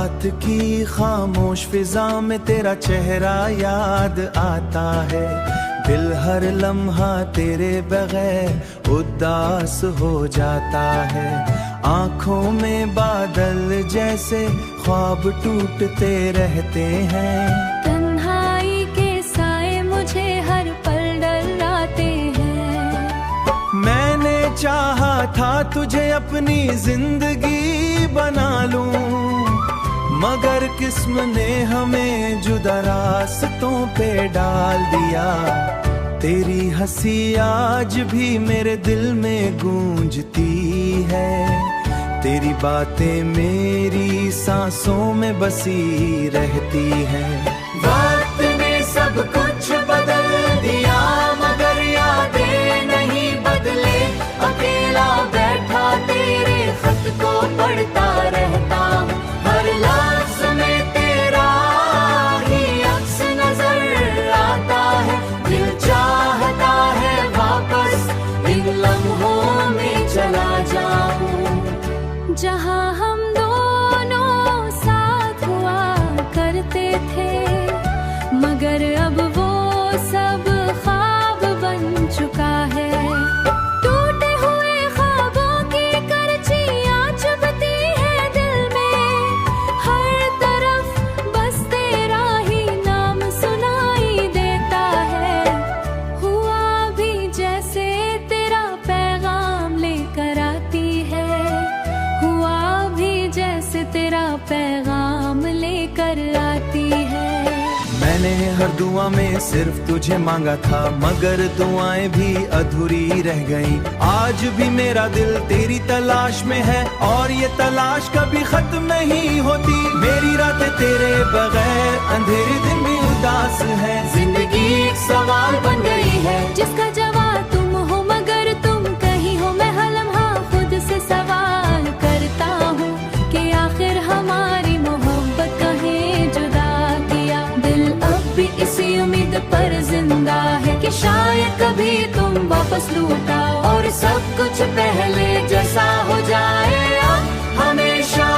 रात की खामोश फिजा में तेरा चेहरा याद आता है। दिल हर लम्हा तेरे बगैर उदास हो जाता है। आंखों में बादल जैसे ख्वाब टूटते रहते हैं। तन्हाई के साए मुझे हर पल डराते हैं। मैंने चाहा था तुझे अपनी जिंदगी बना लूं, मगर किस्म ने हमें जुदा रास्तों पे डाल दिया। तेरी हंसी आज भी मेरे दिल में गूंजती है। तेरी बातें मेरी सांसों में बसी रहती हैं। वक्त ने सब कुछ बदल दिया, मगर यादें नहीं बदले। अकेला बैठा तेरे खत को पढ़ता रहता हूँ। हर लफ्ज़ में तेरा ही अक्स नजर आता है। दिल चाहता है वापस इन लम्हों में चला जाऊं, जहाँ हम दोनों साथ हुआ करते थे, मगर अब वो सब ख्वाब बन चुका है। टूटे हुए ख्वाबों की करचियाँ चुभती है दिल में। हर तरफ बस तेरा ही नाम सुनाई देता है। हुआ भी जैसे तेरा पैगाम लेकर आती है। हुआ भी जैसे तेरा पैगाम लेकर आती है। मैंने हर दुआ में सिर्फ तुझे मांगा था, मगर दुआएं भी अधूरी रह गईं। आज भी मेरा दिल तेरी तलाश में है, और ये तलाश कभी खत्म नहीं होती। मेरी रातें तेरे बगैर अंधेरे दिन भी उदास है। जिंदगी एक सवाल बन गई है, जिसका जवाब तुम हो, मगर तुम कहीं हो। मैं हर लम्हा खुद से सवाल करता हूँ कि आखिर हमारी मोहब्बत कहीं जुदा किया। दिल अब भी इसी उम्मीद पर जिंदा है कि शायद कभी तुम वापस लौट आओ, और सब कुछ पहले जैसा हो जाए अब हमेशा।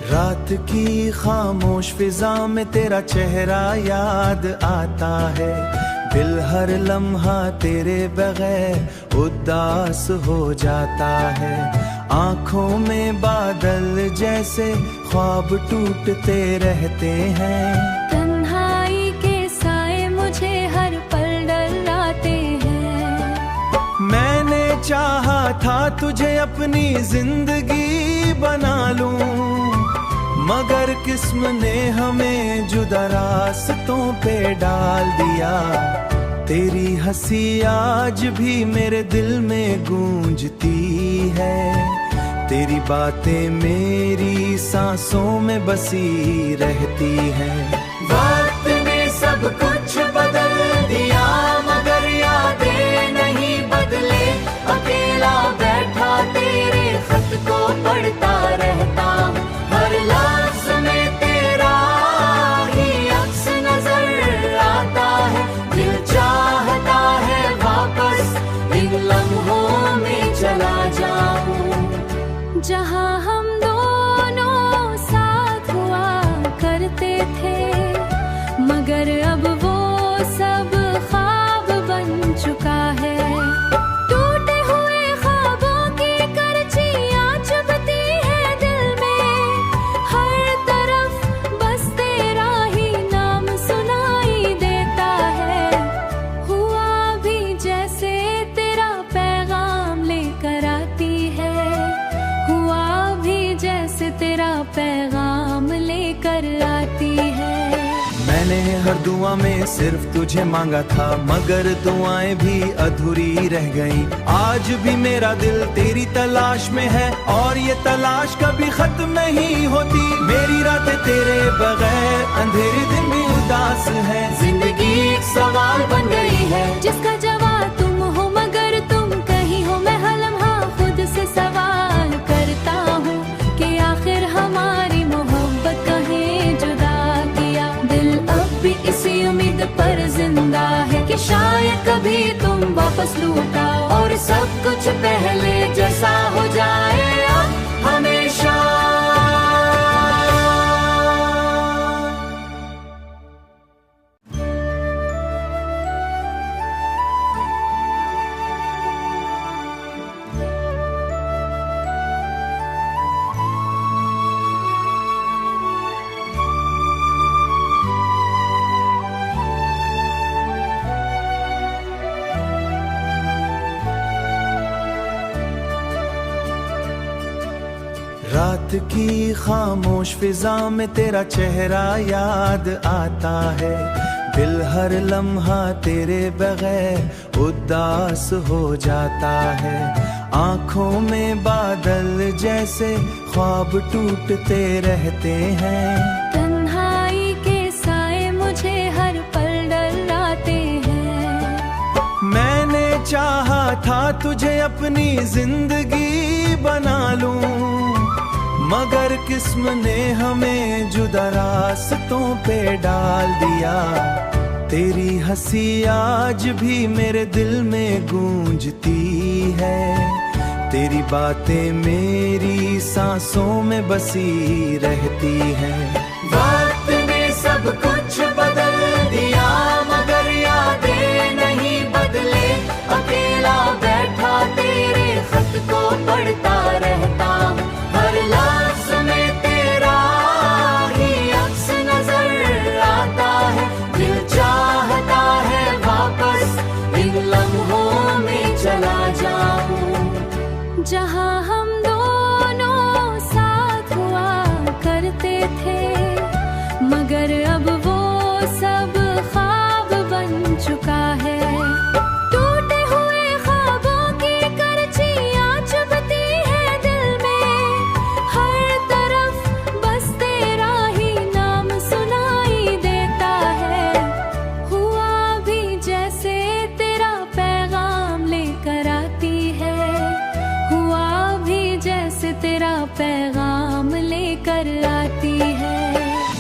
रात की खामोश फिजा में तेरा चेहरा याद आता है। दिल हर लम्हा तेरे बगैर उदास हो जाता है। आंखों में बादल जैसे ख्वाब टूटते रहते हैं। तन्हाई के साए मुझे हर पल डराते हैं। मैंने चाहा था तुझे अपनी जिंदगी बना लूं, मगर किस्म ने हमें जुदा रास्तों पे डाल दिया। तेरी हंसी आज भी मेरे दिल में गूंजती है। तेरी बातें मेरी सांसों में बसी रहती हैं। वक्त ने सब कुछ बदल दिया, मगर यादें नहीं बदले। अकेला बैठा तेरे खत को पढ़ता रहता हूँ। हर लफ्ज़ में तेरा ही अक्स नजर आता है। दिल चाहता है वापस इन लम्हों में चला जाऊं, जहाँ हम दोनों साथ हुआ करते थे, मगर अब वो हर दुआ में सिर्फ तुझे मांगा था, मगर दुआएं भी अधूरी रह गईं। आज भी मेरा दिल तेरी तलाश में है, और ये तलाश कभी खत्म नहीं होती। मेरी रातें तेरे बगैर अंधेरे दिन भी उदास है। जिंदगी एक सवाल बन गई है, जिसका जवाब तुम हो मगर तुम कहीं हो। मैं हर लम्हा खुद से सवाल करता हूँ कि आखिर हमारी मोहब्बत कहीं जुदा किया। दिल अब भी इसी उम्मीद पर जिंदा है कि शायद कभी तुम वापस लौटा और सब कुछ पहले जैसा हो जाए अब हमेशा। रात की खामोश फिजा में तेरा चेहरा याद आता है। दिल हर लम्हा तेरे बगैर उदास हो जाता है। आंखों में बादल जैसे ख्वाब टूटते रहते हैं। तन्हाई के साए मुझे हर पल डराते हैं। मैंने चाहा था तुझे अपनी जिंदगी बना लूं, मगर किस्म ने हमें जुदा रास्तों पे डाल दिया। तेरी हंसी आज भी मेरे दिल में गूंजती है। तेरी बातें मेरी सांसों में बसी रहती हैं। वक्त ने सब कुछ बदल दिया मगर यादें नहीं बदले। अकेला बैठा तेरे खत को पढ़ता रहता हूँ। हर लफ्ज में तेरा ही अक्स नजर आता है। दिल चाहता है वापस इन लम्हों में चला जाऊं, जहाँ हम दोनों साथ हुआ करते थे। मगर अब वो सब ख्वाब बन चुका है। टूटे हुए ख्वाबों की करचियां चुभती है दिल में। हर तरफ बस तेरा ही नाम सुनाई देता है। हुआ भी जैसे तेरा पैगाम लेकर आती है। हुआ भी जैसे तेरा पैगाम लेकर आती है।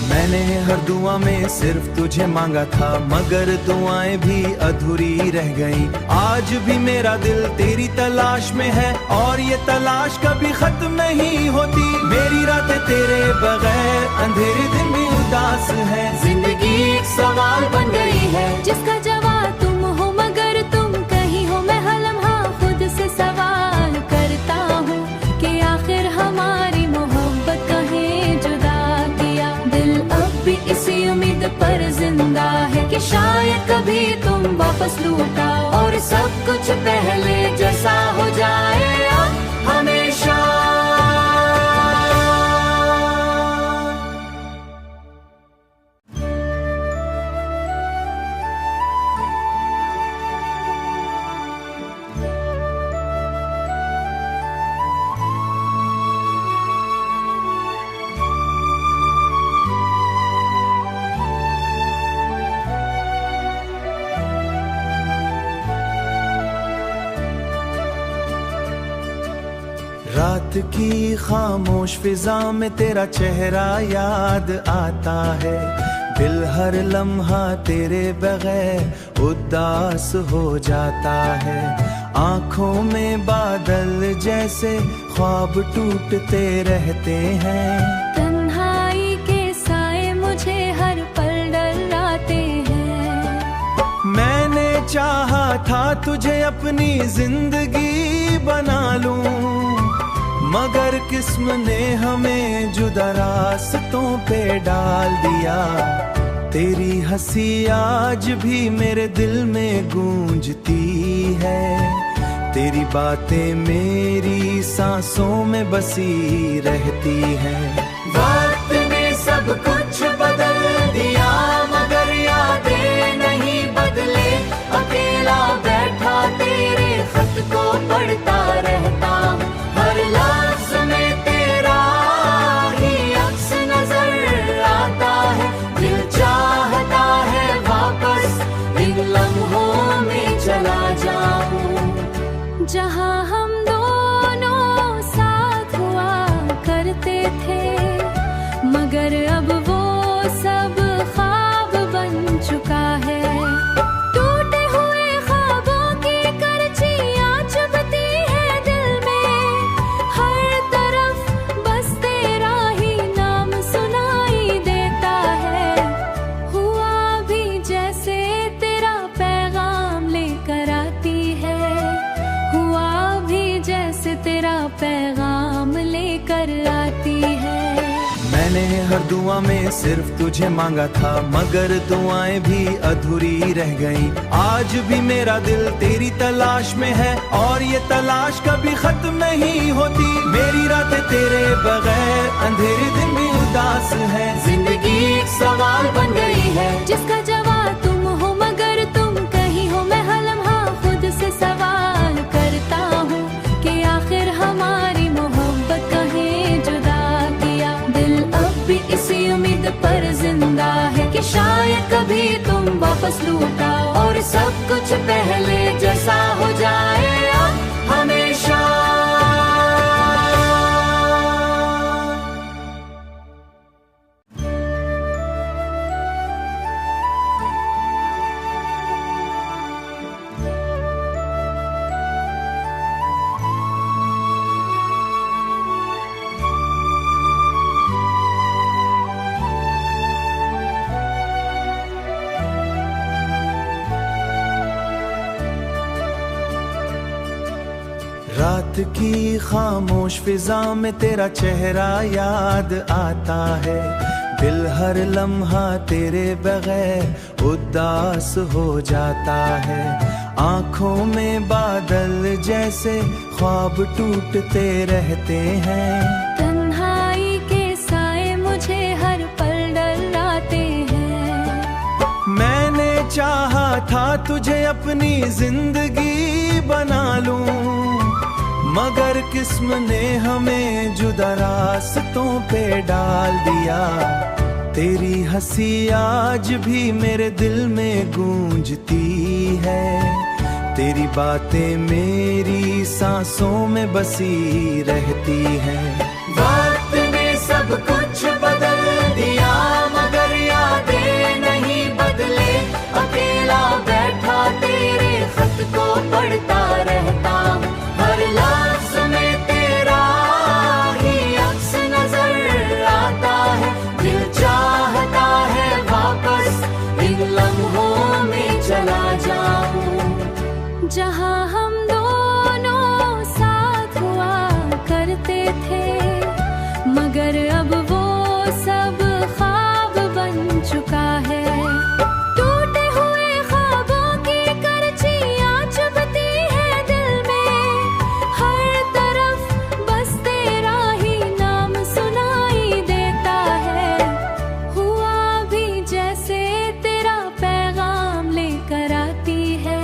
मैंने हर दुआ में सिर्फ तुझे मांगा था, मगर दुआएं भी अधूरी रह गईं। आज भी मेरा दिल तेरी तलाश में है, और ये तलाश कभी खत्म नहीं होती। मेरी रातें तेरे बगैर अंधेरे दिन भी उदास है। जिंदगी एक सवाल बन गई है, जिसका जवाब तुम हो मगर तुम कहीं हो। मैं हर लम्हा खुद से सवाल करता हूँ कि आखिर हमारी मोहब्बत कहीं जुदा किया। दिल अब भी इसी उम्मीद पर जिंदा है कि शायद कभी तुम वापस लौटा और सब कुछ पहले जैसा हो जाए अब हमेशा। रात की खामोश फिजा में तेरा चेहरा याद आता है। दिल हर लम्हा तेरे बगैर उदास हो जाता है। आंखों में बादल जैसे ख्वाब टूटते रहते हैं। तन्हाई के साए मुझे हर पल डराते हैं। मैंने चाहा था तुझे अपनी जिंदगी बना लूं, मगर किस्म ने हमें जुदा रास्तों पे डाल दिया। तेरी हंसी आज भी मेरे दिल में गूंजती है। तेरी बातें मेरी सांसों में बसी रहती हैं। वक्त ने सब कुछ बदल दिया मगर जाऊं। जहां हम दोनों साथ हुआ करते थे, मगर अब वो सब ख्वाब बन चुका है। टूटे हुए ख्वाबों की करचियां चुभती है दिल में, हर तरफ बस तेरा ही नाम सुनाई देता है। हुआ भी जैसे तेरा पैगाम लेकर आती है, हुआ भी जैसे तेरा पैगाम लेकर आती है। मैंने हर दुआ में सिर्फ तुझे मांगा था, मगर दुआएं भी अधूरी रह गईं। आज भी मेरा दिल तेरी तलाश में है, और ये तलाश कभी खत्म नहीं होती। मेरी रातें तेरे बगैर अंधेरे दिन भी उदास है। जिंदगी एक सवाल बन गई है, जिसका जवाब तुम हो मगर तुम कहीं हो। मैं हर लम्हा खुद से सवाल करता हूँ कि आखिर हमारी मोहब्बत कहीं जुदा किया। दिल अब भी इसी उम्मीद पर जिंदा है कि शायद कभी तुम वापस लौट आओ, और सब कुछ पहले जैसा हो जाए अब हमेशा। रात की खामोश फिजा में तेरा चेहरा याद आता है। दिल हर लम्हा तेरे बगैर उदास हो जाता है। आंखों में बादल जैसे ख्वाब टूटते रहते हैं। तन्हाई के साए मुझे हर पल डराते हैं। मैंने चाहा था तुझे अपनी जिंदगी बना लूं, मगर किस्म ने हमें जुदा रास्तों पे डाल दिया। तेरी हंसी आज भी मेरे दिल में गूंजती है। तेरी बातें मेरी सांसों में बसी रहती हैं। वक्त ने सब कुछ बदल दिया, मगर यादें नहीं बदले। अकेला बैठा तेरे खत को पढ़ता रहता हूँ, हर लफ्ज़ में तेरा ही अक्स नजर आता है। दिल चाहता है वापस इन लम्हों में चला जाऊं। जहां हम दोनों साथ हुआ करते थे, मगर अब वो सब ख्वाब बन चुका है। टूटे हुए ख्वाबों की करचियां चुभती है दिल में, हर तरफ बस तेरा ही नाम सुनाई देता है। हुआ भी जैसे तेरा पैगाम लेकर आती है,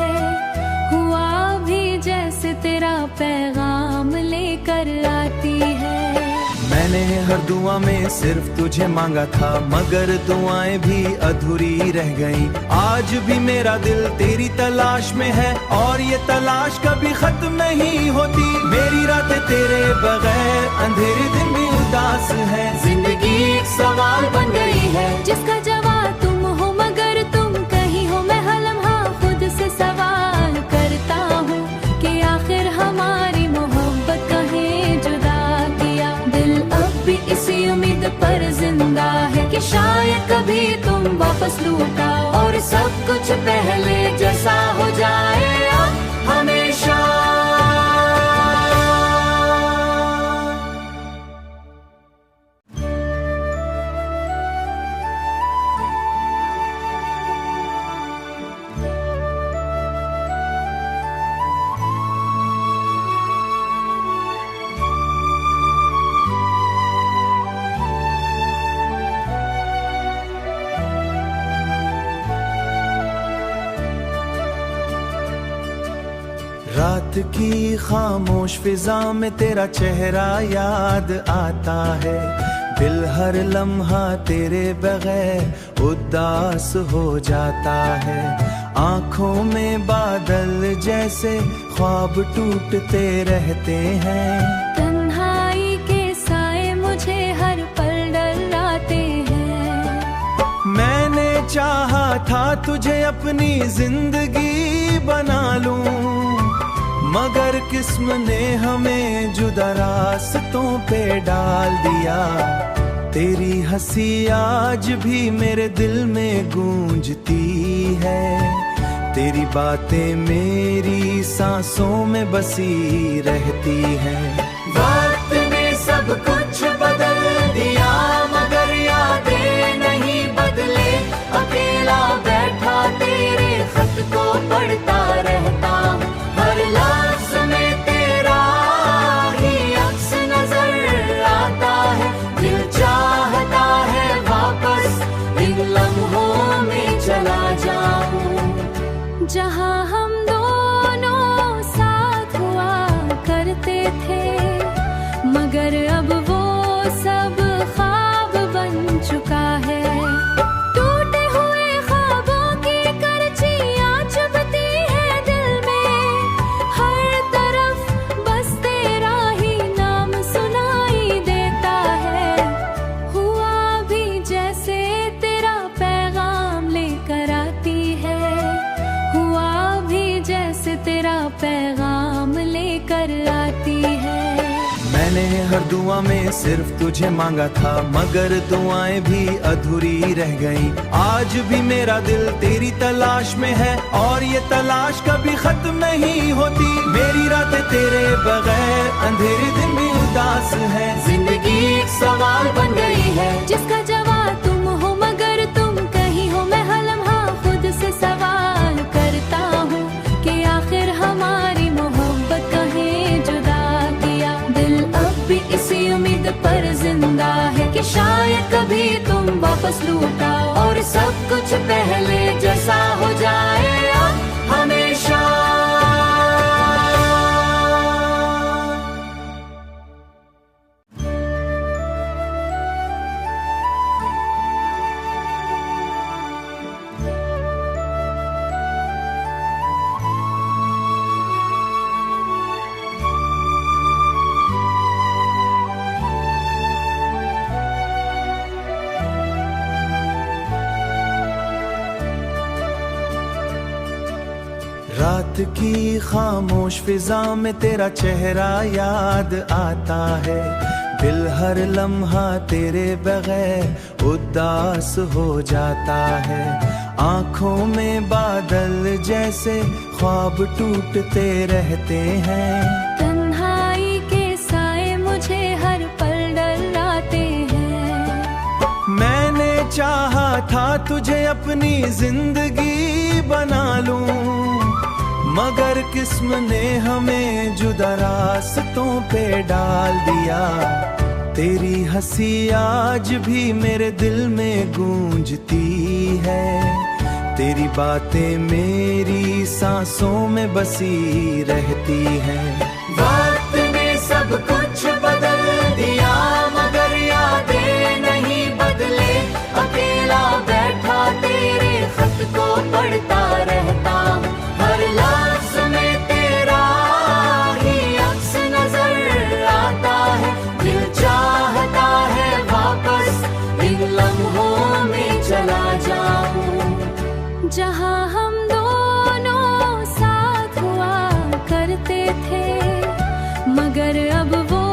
हुआ भी जैसे तेरा पैगाम लेकर आती है। मैंने हर दुआ में सिर्फ तुझे मांगा था, मगर दुआएं भी अधूरी रह गईं। आज भी मेरा दिल तेरी तलाश में है, और ये तलाश कभी खत्म नहीं होती। मेरी रातें तेरे बगैर अंधेरे दिन भी उदास है। जिंदगी एक सवाल बन गई है, जिसका जवाब तुम हो मगर तुम कहीं हो। मैं हर लम्हा खुद से सवाल करता हूँ कि आखिर हमारी मोहब्बत कहीं जुदा किया। दिल अब भी इसी उम्मीद पर जिंदा है कि शायद कभी तुम वापस लौट आओ, और सब कुछ पहले जैसा हो जाए अब हमेशा। रात की खामोश फिजा में तेरा चेहरा याद आता है। दिल हर लम्हा तेरे बगैर उदास हो जाता है। आंखों में बादल जैसे ख्वाब टूटते रहते हैं। तन्हाई के साए मुझे हर पल डराते हैं। मैंने चाहा था तुझे अपनी जिंदगी बना लूं, मगर किस्म ने हमें जुदा रास्तों पे डाल दिया। तेरी हंसी आज भी मेरे दिल में गूंजती है, तेरी बातें मेरी सांसों में बसी रहती हैं। वक्त ने सब कुछ बदल दिया मगर यादें नहीं बदले। अकेला बैठा तेरे खत को पढ़ता रहता हूँ, हर लफ्ज में तेरा ही अक्स नजर आता है। दिल चाहता है वापस इन लम्हों में चला जाऊं, जहाँ हम दोनों साथ हुआ करते थे, मगर अब वो सब ख्वाब बन चुका है। टूटे हुए ख्वाबों की करचियाँ चुभती है दिल में, हर तरफ बस तेरा ही नाम सुनाई देता है। हुआ भी जैसे तेरा पैगाम लेकर आती है, हुआ भी जैसे तेरा पैगाम लेकर आती है। मैंने हर दुआ में सिर्फ तुझे मांगा था, मगर दुआएं भी अधूरी रह गईं। आज भी मेरा दिल तेरी तलाश में है और ये तलाश कभी खत्म नहीं होती। मेरी रातें तेरे बगैर अंधेरे दिन भी उदास है। जिंदगी एक सवाल बन गई है जिसका जवाब तुम हो मगर तुम कहीं हो। मैं हर लम्हा खुद से सवाल करता हूँ कि आखिर हमारी मोहब्बत कहीं जुदा किया। दिल अब भी इसी उम्मीद पर जिंदा है कि शायद कभी तुम वापस लौट आओ और सब कुछ पहले जैसा हो जाए अब हमेशा। रात की खामोश फिजा में तेरा चेहरा याद आता है। दिल हर लम्हा तेरे बगैर उदास हो जाता है। आंखों में बादल जैसे ख्वाब टूटते रहते हैं। तन्हाई के साए मुझे हर पल डराते हैं। मैंने चाहा था तुझे अपनी जिंदगी बना लूं, मगर किस्म ने हमें जुदा रास्तों पे डाल दिया। तेरी हंसी आज भी मेरे दिल में गूंजती है, तेरी बातें मेरी सांसों में बसी रहती हैं। वक्त ने सब कुछ बदल दिया मगर यादें नहीं बदले। अकेला बैठा तेरे खत को पढ़ता रहता हूँ, हर लफ्ज में तेरा ही अक्स नजर आता है। दिल चाहता है वापस इन लम्हों में चला जाऊं, जहाँ हम दोनों साथ हुआ करते थे, मगर अब वो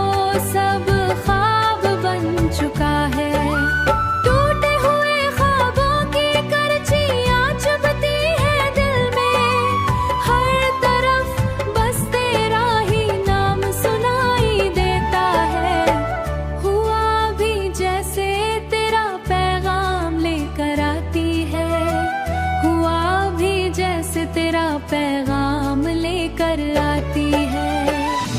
सब ख्वाब बन चुका है। टूटे हुए ख्वाबों की करचियाँ चुभती है दिल में, हर तरफ बस तेरा ही नाम सुनाई देता है। हुआ भी जैसे तेरा पैगाम लेकर आती है, हुआ भी जैसे तेरा पैगाम लेकर आती है।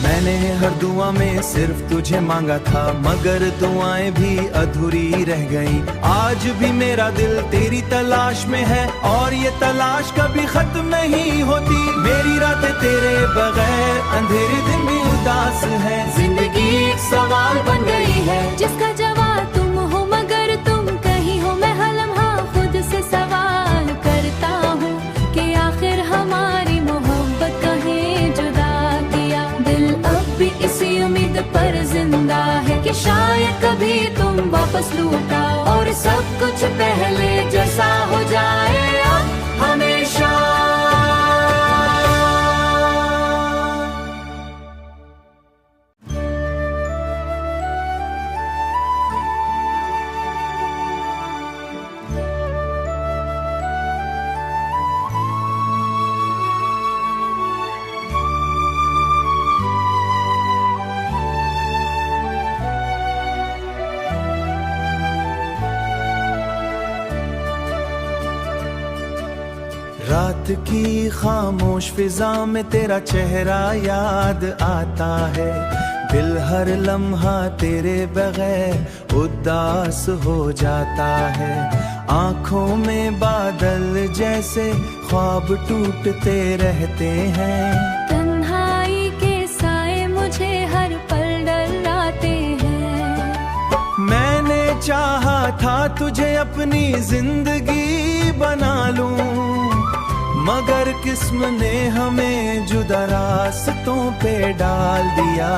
मैंने हर दुआ में सिर्फ तुझे मांगा था, मगर दुआएं भी अधूरी रह गईं। आज भी मेरा दिल तेरी तलाश में है और ये तलाश कभी खत्म नहीं होती। मेरी रातें तेरे बगैर अंधेरे दिन भी उदास है। जिंदगी एक सवाल बन गई है जिसका जवाब तुम हो मगर तुम कहीं हो। मैं हर लम्हा खुद से सवाल करता हूँ कि जिंदा है कि शायद कभी तुम वापस लौट आओ और सब कुछ पहले जैसा हो जाए अब हमेशा। रात की खामोश फिजा में तेरा चेहरा याद आता है। दिल हर लम्हा तेरे बगैर उदास हो जाता है। आंखों में बादल जैसे ख्वाब टूटते रहते हैं। तन्हाई के साए मुझे हर पल डराते हैं। मैंने चाहा था तुझे अपनी जिंदगी बना लूं, मगर किस्म ने हमें जुदा रास्तों पे डाल दिया।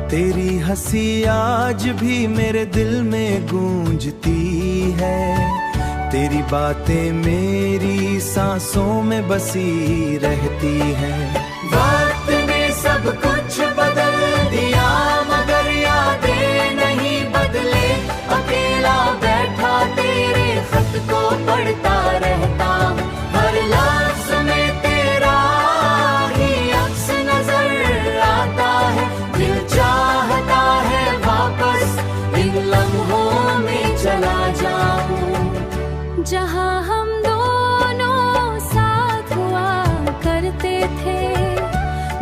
तेरी हंसी आज भी मेरे दिल में गूंजती है। तेरी बातें मेरी सांसों में बसी रहती हैं। वक्त ने सब कुछ बदल दिया मगर यादें नहीं बदले। अकेला बैठा तेरे खत को पढ़ता रहता हूँ। हर लफ्ज़ में तेरा ही अक्स नजर आता है। दिल चाहता है वापस इन लम्हों में चला जाऊं, जहाँ हम दोनों साथ हुआ करते थे,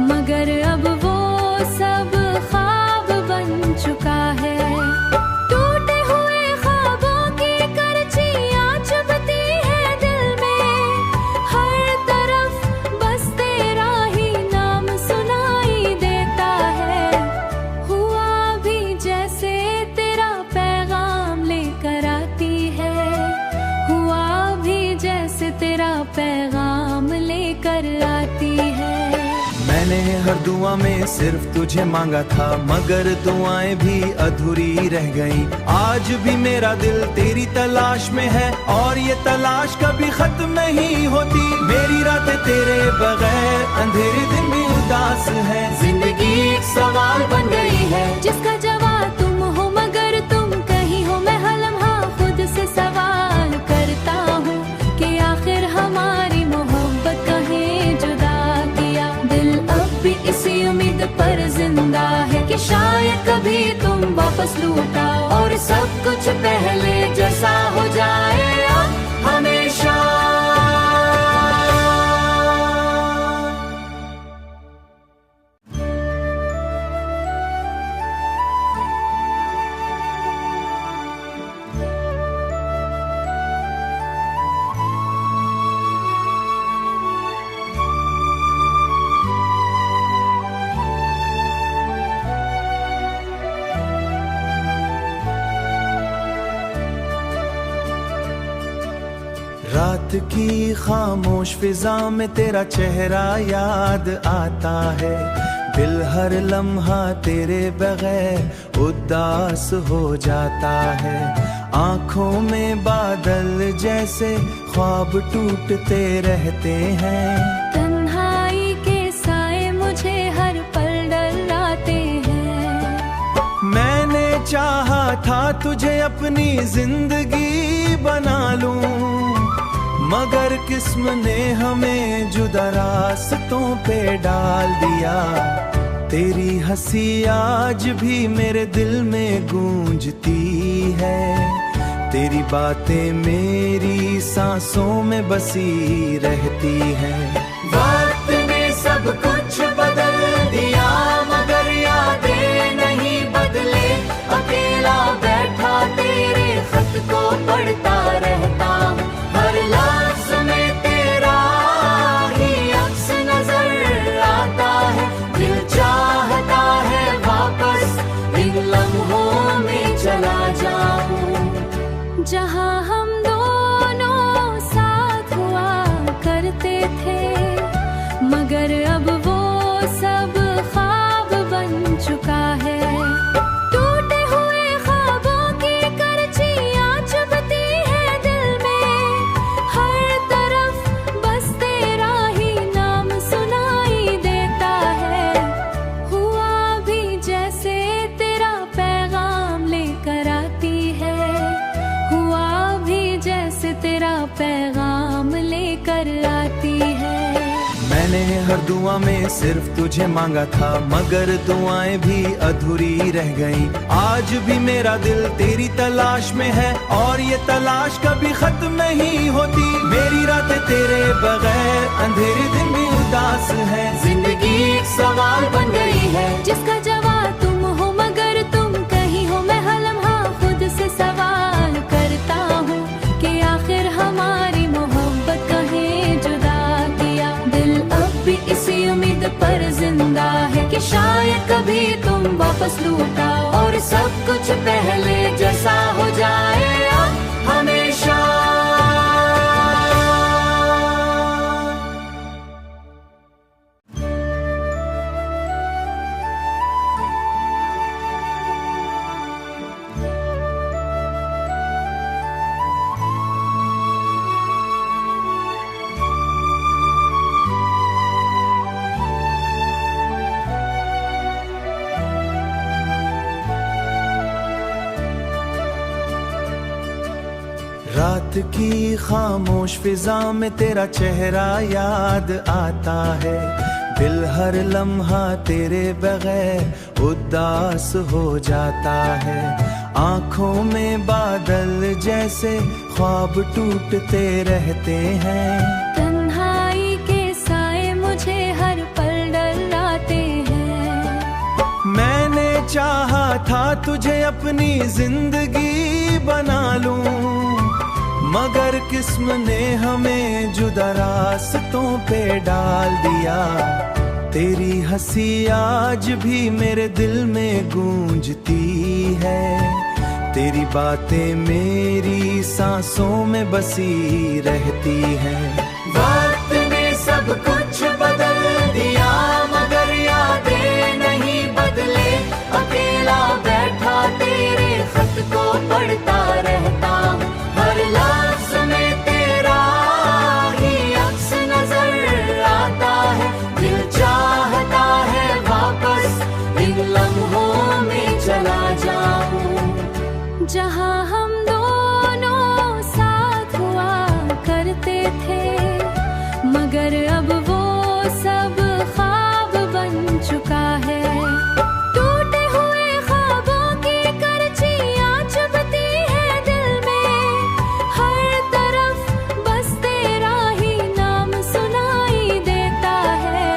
मगर अब वो सब ख्वाब बन चुका है। टूटे हुए ख्वाबों की करचियाँ चुभती है दिल में। हर तरफ बस तेरा ही नाम सुनाई देता है। हुआ भी जैसे तेरा पैगाम लेकर आती है। हुआ भी जैसे तेरा पैगाम लेकर आती है। मैंने हर दुआ में सिर्फ तुझे मांगा था, मगर दुआएं भी अधूरी रह गईं। आज भी मेरा दिल तेरी तलाश में है और ये तलाश कभी खत्म नहीं होती। मेरी रातें तेरे बगैर अंधेरे दिन भी उदास है। जिंदगी एक सवाल बन गई है जिसका जवाब तुम हो मगर तुम कहीं हो। मैं हर लम्हा खुद से सवाल करता हूँ कि आखिर हमारी मोहब्बत कहीं जुदा किया। दिल अब भी इसी उम्मीद पर जिंदा है कि शायद कभी तुम वापस लौट आओ और सब कुछ पहले जैसा हो जाए अब हमेशा। रात की खामोश फिजा में तेरा चेहरा याद आता है। दिल हर लम्हा तेरे बगैर उदास हो जाता है। आंखों में बादल जैसे ख्वाब टूटते रहते हैं। तन्हाई के साए मुझे हर पल डराते हैं। मैंने चाहा था तुझे अपनी जिंदगी बना लूं, मगर किस्म ने हमें जुदा रास्तों पे डाल दिया। तेरी हंसी आज भी मेरे दिल में गूंजती है। तेरी बातें मेरी सांसों में बसी रहती हैं। वक्त ने सब कुछ बदल दिया मगर यादें नहीं बदले। अकेला बैठा तेरे खत को पढ़ता रहता हूँ। हर लफ्ज़ में तेरा ही अक्स नजर आता है। दिल चाहता है वापस इन लम्हों में चला जाऊं, जहाँ हम दोनों साथ हुआ करते थे, मगर अब वो मैंने हर दुआ में सिर्फ तुझे मांगा था, मगर दुआएं भी अधूरी रह गईं। आज भी मेरा दिल तेरी तलाश में है, और ये तलाश कभी खत्म नहीं होती। मेरी रातें तेरे बगैर अंधेरे दिन भी उदास है। जिंदगी एक सवाल बन गई है, जिसका जवाब तुम हो मगर तुम कहीं हो। मैं हर लम्हा खुद से सवाल करता हूँ कि आखिर हमारी मोहब्बत कहीं जुदा किया। दिल अब भी इसी उम्मीद पर जिंदा है कि शायद कभी तुम वापस लौट आओ, और सब कुछ पहले जैसा हो जाए अब हमेशा। रात की खामोश फिजा में तेरा चेहरा याद आता है। दिल हर लम्हा तेरे बगैर उदास हो जाता है। आंखों में बादल जैसे ख्वाब टूटते रहते हैं। तन्हाई के साए मुझे हर पल डराते हैं। मैंने चाहा था तुझे अपनी जिंदगी बना लूं, मगर किस्म ने हमें जुदा रास्तों पे डाल दिया। तेरी हंसी आज भी मेरे दिल में गूंजती है। तेरी बातें मेरी सांसों में बसी रहती हैं। वक्त ने सब कुछ बदल दिया, मगर यादें नहीं बदले। अकेला बैठा तेरे खत को पढ़ता रहता हूँ। हर लफ्ज़ में तेरा ही अक्स नजर आता है। दिल चाहता है वापस इन लम्हों में चला जाऊं, जहाँ हम दोनों साथ हुआ करते थे। मगर अब वो सब ख्वाब बन चुका है। टूटे हुए ख्वाबों की करचियाँ चुभती है दिल में। हर तरफ बस तेरा ही नाम सुनाई देता है।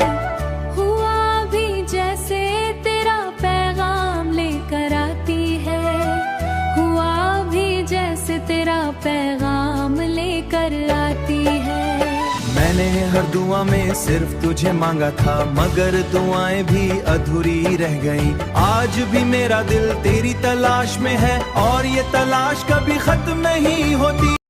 हुआ भी जैसे तेरा पैगाम लेकर आती है। हुआ भी जैसे तेरा पैगाम लेकर आती है। मैंने हर दुआ में सिर्फ तुझे मांगा था, मगर दुआएं भी अधूरी रह गईं। आज भी मेरा दिल तेरी तलाश में है, और ये तलाश कभी खत्म नहीं होती।